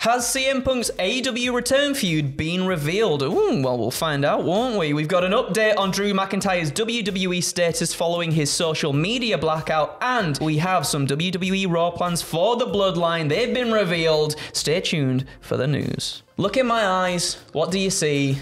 Has CM Punk's AEW Return feud been revealed? Ooh, well, we'll find out, won't we? We've got an update on Drew McIntyre's WWE status following his social media blackout, and we have some WWE Raw plans for the Bloodline. They've been revealed. Stay tuned for the news. Look in my eyes. What do you see?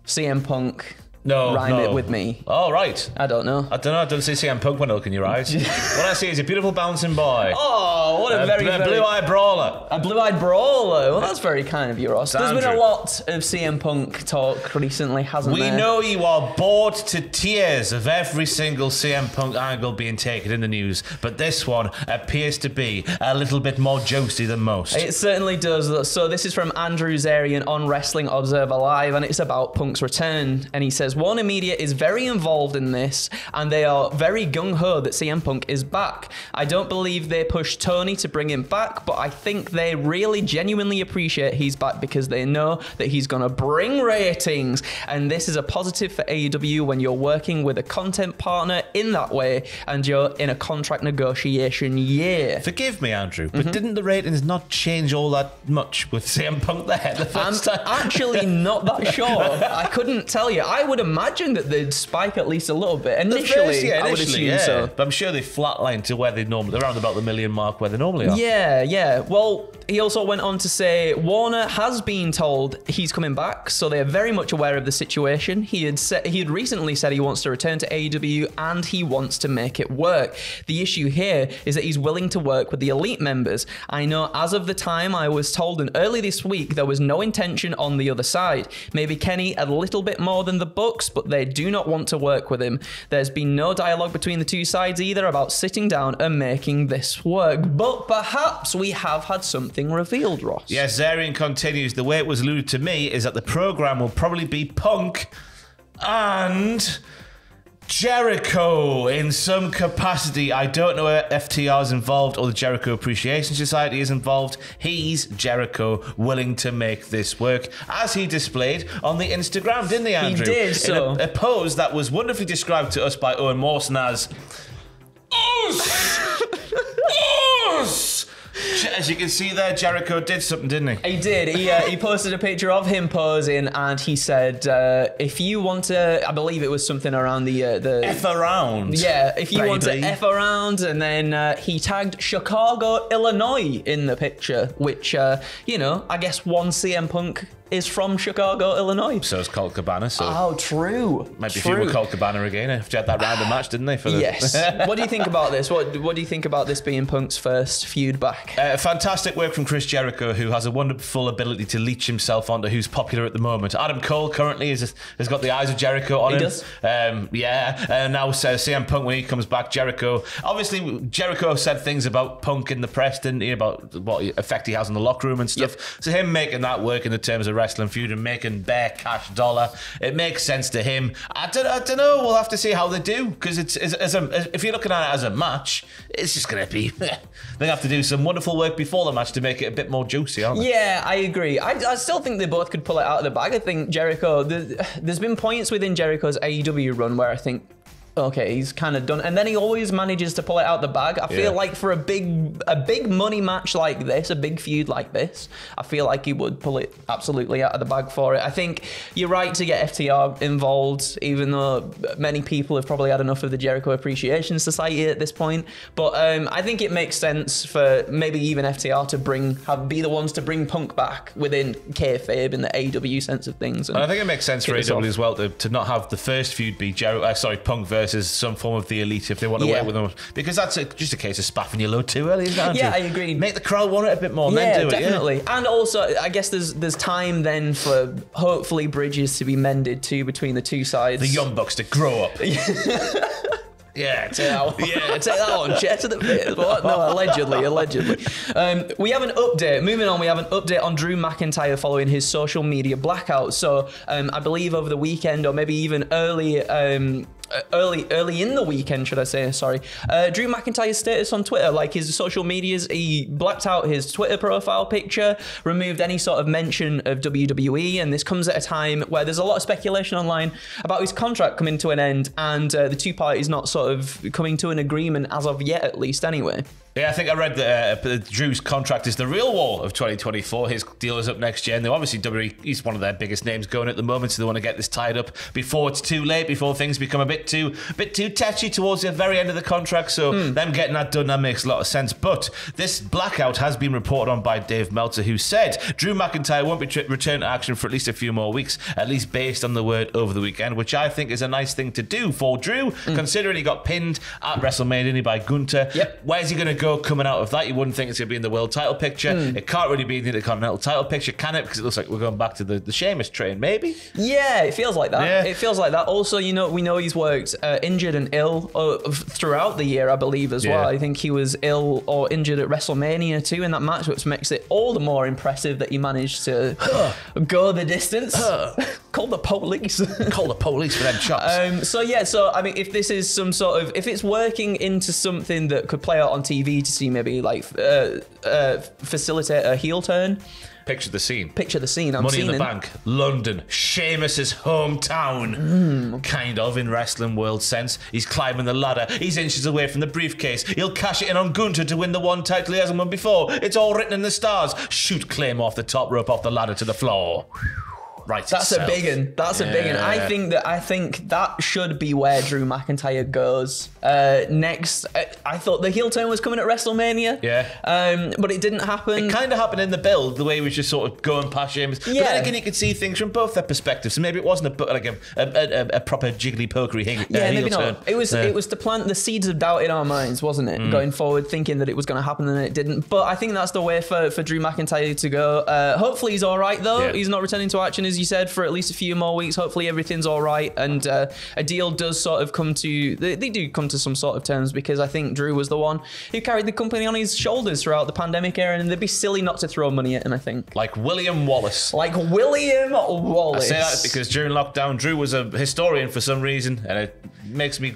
CM Punk. Rhyme it with me. Oh, right. I don't know. I don't see CM Punk when I look in your eyes. What I see is a beautiful bouncing boy. Oh, what a very blue-eyed brawler. A blue-eyed brawler. Well, that's very kind of you, Ross. There's been a lot of CM Punk talk recently, hasn't there? We know you are bored to tears of every single CM Punk angle being taken in the news, but this one appears to be a little bit more juicy than most. It certainly does. So this is from Andrew Zarian on Wrestling Observer Live, and it's about Punk's return. And he says, Warner Media is very involved in this, and they are very gung-ho that CM Punk is back. I don't believe they pushed Tony to bring him back, but I think they really genuinely appreciate he's back because they know that he's going to bring ratings. And this is a positive for AEW when you're working with a content partner in that way and you're in a contract negotiation year. Forgive me, Andrew, but didn't the ratings not change all that much with CM Punk there the first time? I'm actually not that sure. I couldn't tell you. I would imagine that they'd spike at least a little bit. Initially, I would assume so. But I'm sure they flatlined to where they normally, around about the million mark where they normally are. Yeah. Well, he also went on to say Warner has been told he's coming back, so they're very much aware of the situation. He had recently said he wants to return to AEW and he wants to make it work. The issue here is that he's willing to work with the elite members. I know as of the time I was told, and early this week, there was no intention on the other side. Maybe Kenny a little bit more than the Bucks, but they do not want to work with him. There's been no dialogue between the two sides either about sitting down and making this work. But perhaps we have had something revealed, Ross. Yes, Zarian continues. The way it was alluded to me is that the program will probably be Punk and Jericho in some capacity. I don't know if FTR is involved or the Jericho Appreciation Society is involved. He's Jericho, willing to make this work, as he displayed on the Instagram, didn't he, Andrew? He did, so. In a pose that was wonderfully described to us by Owen Mawson as Us! Us! As you can see there, Jericho did something, didn't he? He did. He posted a picture of him posing, and he said, "If you want to," I believe it was something around the F around. Yeah, if you want to F around, and then he tagged Chicago, Illinois in the picture, which I guess one CM Punk is from Chicago, Illinois. So is Colt Cabana. So oh, true. Might be feud with Colt Cabana again. After had that random match, didn't they? Yes. What do you think about this? What do you think about this being Punk's first feud back? Fantastic work from Chris Jericho, who has a wonderful ability to leech himself onto who's popular at the moment. Adam Cole currently has got the eyes of Jericho on him. He does. Now CM Punk, when he comes back, Jericho. Obviously, Jericho said things about Punk in the press, didn't he? About what effect he has on the locker room and stuff. Yep. So him making that work in the terms of wrestling feud and making bare cash dollar, it makes sense to him. I don't know. We'll have to see how they do, because if you're looking at it as a match, it's just going to be they have to do some wonderful work before the match to make it a bit more juicy, aren't they? Yeah, I agree. I still think they both could pull it out of the bag. I think Jericho, there's been points within Jericho's AEW run where I think, okay, he's kind of done, and then he always manages to pull it out the bag. I feel like for a big money match like this, a big feud like this, I feel like he would pull it absolutely out of the bag for it. I think you're right to get FTR involved, even though many people have probably had enough of the Jericho Appreciation Society at this point. But I think it makes sense for maybe even FTR to be the ones to bring Punk back within kayfabe in the AEW sense of things. And I think it makes sense for AEW as well to not have the first feud be Punk versus some form of the elite if they want to work with them, because that's just a case of spaffing your load too early, isn't it, Andrew? Yeah, I agree. Make the crowd want it a bit more, and then do it. Definitely. Yeah, and also I guess there's time then for hopefully bridges to be mended too between the two sides. The Young Bucks to grow up. Yeah, take that one. Take that one. Jet to the face. What? No, allegedly. We have an update. Moving on, we have an update on Drew McIntyre following his social media blackout. So I believe over the weekend, or maybe even early in the weekend, should I say, sorry. Drew McIntyre's status on Twitter, like his social medias, he blacked out his Twitter profile picture, removed any sort of mention of WWE, and this comes at a time where there's a lot of speculation online about his contract coming to an end, and the two parties not sort of coming to an agreement as of yet, at least, anyway. Yeah, I think I read that Drew's contract is the real war of 2024. His deal is up next year, and they're obviously WWE, he's one of their biggest names going at the moment, so they want to get this tied up before it's too late, before things become a bit too touchy towards the very end of the contract. So them getting that done, that makes a lot of sense. But this blackout has been reported on by Dave Meltzer, who said Drew McIntyre won't be returned to action for at least a few more weeks, at least based on the word over the weekend, which I think is a nice thing to do for Drew, considering he got pinned at WrestleMania by Gunther. Yep. Where's he going to go coming out of that? You wouldn't think it's going to be in the world title picture. It can't really be in the Intercontinental title picture, can it? Because it looks like we're going back to the Sheamus train, maybe? Yeah, it feels like that. Yeah. It feels like that. Also, we know he's worked injured and ill throughout the year, I believe, as well. I think he was ill or injured at WrestleMania too in that match, which makes it all the more impressive that he managed to go the distance. Call the police. Call the police for them chops. So I mean, if this is some sort of, if it's working into something that could play out on TV to see maybe like facilitate a heel turn. Picture the scene. Money in the Bank, London, Sheamus's hometown. Kind of, in wrestling world sense. He's climbing the ladder. He's inches away from the briefcase. He'll cash it in on Gunther to win the one title he hasn't won before. It's all written in the stars. Shoot Claim off the top rope, off the ladder to the floor. Right. That's a big one. That's a big one. I think that should be where Drew McIntyre goes next. I thought the heel turn was coming at WrestleMania. Yeah. But it didn't happen. It kind of happened in the build, the way he was just sort of going past Sheamus. But then again, you could see things from both their perspectives. So maybe it wasn't a proper jiggly pokery heel maybe turn. Not. It was to plant the seeds of doubt in our minds, wasn't it? Going forward, thinking that it was going to happen and it didn't. But I think that's the way for Drew McIntyre to go. Hopefully he's all right though. Yeah. He's not returning to action, as you said, for at least a few more weeks. Hopefully everything's all right, and a deal does sort of come to. They do come to some sort of terms, because I think Drew was the one who carried the company on his shoulders throughout the pandemic era, and they'd be silly not to throw money at him, I think. Like William Wallace. I say that because during lockdown, Drew was a historian for some reason, and it makes me.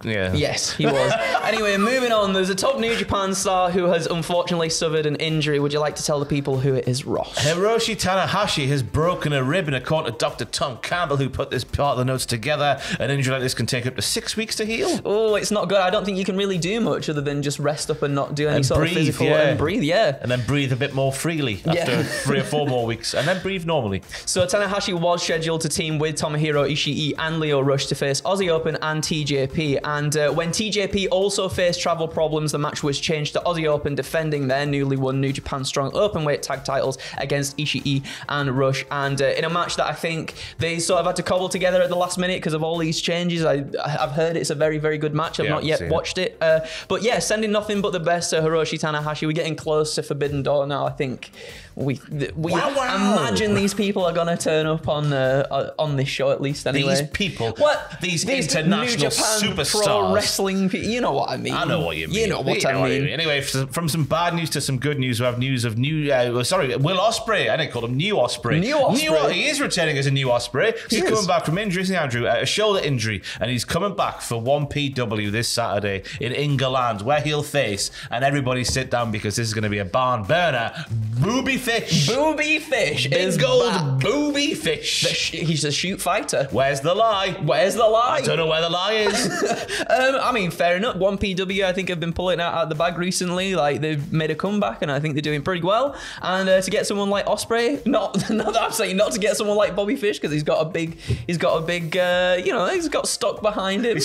Yeah. Yes, he was. Anyway, moving on. There's a top New Japan star who has unfortunately suffered an injury. Would you like to tell the people who it is, Ross? Hiroshi Tanahashi has broken a rib, and according to Dr. Tom Campbell, who put this part of the notes together, an injury like this can take up to 6 weeks to heal. Oh, it's not good. I don't think you can really do much other than just rest up and not do any sort of physical and breathe. And then breathe a bit more freely after 3 or 4 more weeks, and then breathe normally. So Tanahashi was scheduled to team with Tomohiro Ishii and Lio Rush to face Aussie Open and TJP. And when TJP also faced travel problems, the match was changed to Aussie Open defending their newly won New Japan Strong Openweight tag titles against Ishii and Rush. And in a match that I think they sort of had to cobble together at the last minute because of all these changes. I've heard it's a very, very good match. I've not yet watched it. But yeah, sending nothing but the best to Hiroshi Tanahashi. We're getting close to Forbidden Door now. I think we imagine these people are going to turn up on this show at least anyway. These people? What? These international superstars. Pro wrestling people. You know what I mean. I know what you mean. You know what I mean. Anyway, from some bad news to some good news, we have news of Will Osprey. I didn't call him New Osprey. He is returning as a New Osprey. He's coming back from injury, isn't he, Andrew? A shoulder injury, and he's coming back for 1PW this Saturday in England, where he'll face, and everybody sit down because this is going to be a barn burner. Booby Fish. Booby Fish. Big gold Booby Fish. He's a shoot fighter. Where's the lie? I don't know where the lie is. I mean, fair enough. 1PW, I think, have been pulling out of the bag recently. Like, they've made a comeback, and I think they're doing pretty well. And to get someone like Osprey, not that I'm saying not to get someone like Bobby Fish, because he's got a big, he's got stock behind him.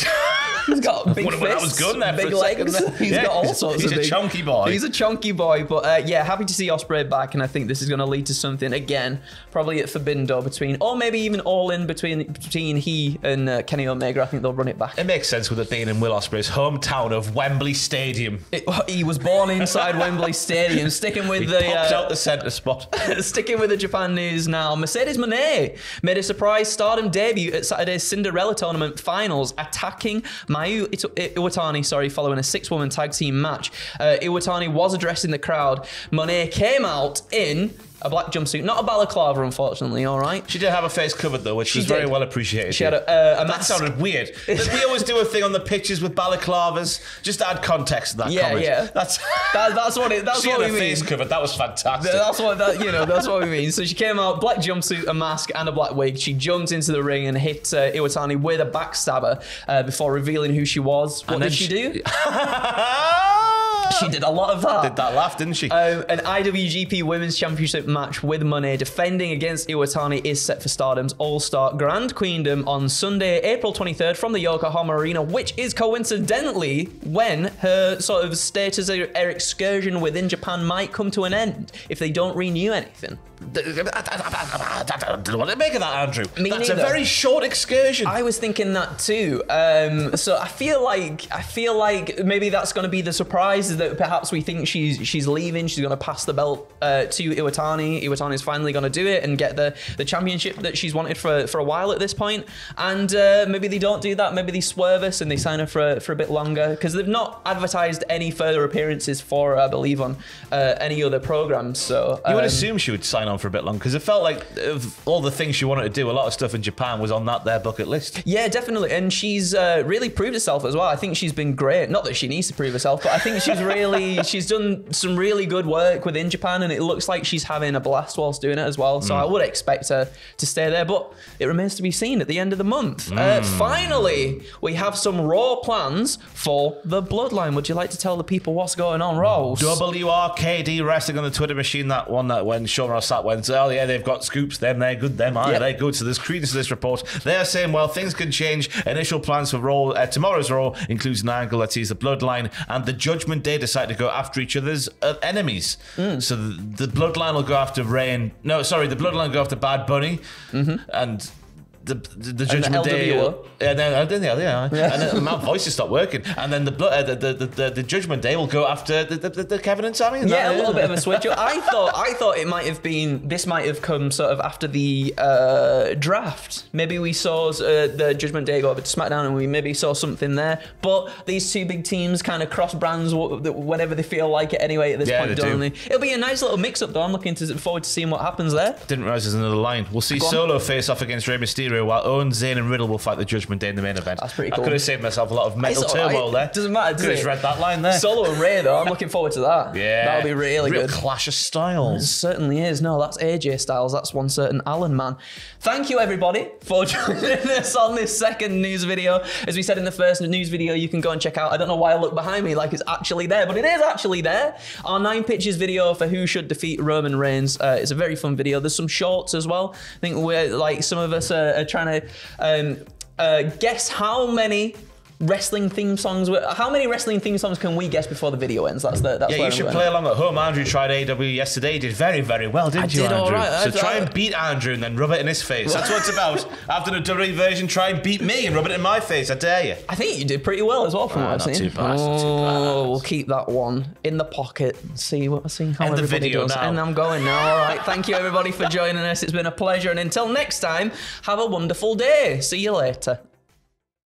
He's got big fists, that was good there, big legs. He's got all sorts of He's a chunky boy. He's a chunky boy, but happy to see Osprey back, and I think this is going to lead to something again, probably at Forbidden Door or maybe even All In between he and Kenny Omega. I think they'll run it back. It makes sense with it being in Will Ospreay's hometown of Wembley Stadium. He was born inside Wembley Stadium. Sticking with popped out the centre spot. Sticking with the Japan news now. Mercedes Monet made a surprise Stardom debut at Saturday's Cinderella Tournament finals, attacking Mayu Iwatani, following a 6-woman tag team match. Iwatani was addressing the crowd. Monet came out in a black jumpsuit, not a balaclava, unfortunately. All right. She did have her face covered though, which was very well appreciated. She had a that mask. Sounded weird. We always do a thing on the pictures with balaclavas. Just to add context to that comment. Yeah. That's what it. That's she what had we her mean. face covered. That was fantastic. That's what we mean. So she came out, black jumpsuit, a mask, and a black wig. She jumped into the ring and hit Iwatani with a backstabber before revealing who she was. What did she do? She did a lot of that. Did that laugh, didn't she? An IWGP Women's Championship match with Monet defending against Iwatani is set for Stardom's All-Star Grand Queendom on Sunday, April 23rd from the Yokohama Arena, which is coincidentally when her sort of status or excursion within Japan might come to an end if they don't renew anything. I don't know what to make of that, Andrew. That's neither. a very short excursion. I was thinking that too. So I feel like maybe that's going to be the surprise, is that perhaps we think she's leaving. She's going to pass the belt to Iwatani. Iwatani's finally going to do it and get the championship that she's wanted for a while at this point. And maybe they don't do that. Maybe they swerve us and they sign her for a bit longer, because they've not advertised any further appearances for her, I believe, on any other programs. So you would assume she would sign on for a bit long, because it felt like of all the things she wanted to do, a lot of stuff in Japan was on their bucket list. Yeah, definitely. And she's really proved herself as well. I think she's been great. Not that she needs to prove herself, but I think she's done some really good work within Japan, and it looks like she's having a blast whilst doing it as well. So I would expect her to stay there, but it remains to be seen at the end of the month. Finally, we have some Raw plans for the Bloodline. Would you like to tell the people what's going on, Rose? WRKD Wrestling on the Twitter machine, that one that when Sean Ross sat went, oh yeah, they've got scoops, they're good, they're good. So there's credence to this report. They're saying, well, things can change. Initial plans for Raw, tomorrow's Raw includes an angle that sees the Bloodline and the Judgment Day decide to go after each other's enemies. So the Bloodline will go after the Bloodline will go after Bad Bunny, and the Judgment Day, and then my voice has stopped working, and then the Judgment Day will go after the Kevin and Sammy. Yeah, a little bit of a switch up. I thought it might have been, this might have come sort of after the draft. Maybe we saw the Judgment Day go over to SmackDown, and we maybe saw something there. But these two big teams kind of cross brands whenever they feel like it anyway at this point, don't they? It'll be a nice little mix-up though. I'm looking forward to seeing what happens there. Didn't realize there's another line. We'll see Solo face off against Rey Mysterio, while Owen, Zayn and Riddle will fight the Judgment Day in the main event. That's pretty cool. I could have saved myself a lot of mental turmoil there. Doesn't matter, Could have just read that line there. Solo and Rey though, I'm looking forward to that. Yeah. That'll be really Real good. clash of styles. It certainly is. No, that's AJ Styles. That's one certain Alan man. Thank you everybody for joining us on this second news video. As we said in the first news video, you can go and check out, I don't know why I look behind me like it's actually there, but it is actually there. Our 9 pitches video for who should defeat Roman Reigns. It's a very fun video. There's some shorts as well. I think we're like, some of us are trying to guess how many wrestling theme songs. How many wrestling theme songs can we guess before the video ends? That's yeah, you should play along at home. Andrew tried AEW yesterday. He did very, very well, didn't you, Andrew? All right. So try and beat Andrew and then rub it in his face. That's what it's about. After the WWE version, try and beat me and rub it in my face. I dare you. I think you did pretty well as well from what I've seen. Not too bad. We'll keep that one in the pocket and see how End everybody the video does. now. And I'm going now. All right. Thank you everybody for joining us. It's been a pleasure. And until next time, have a wonderful day. See you later.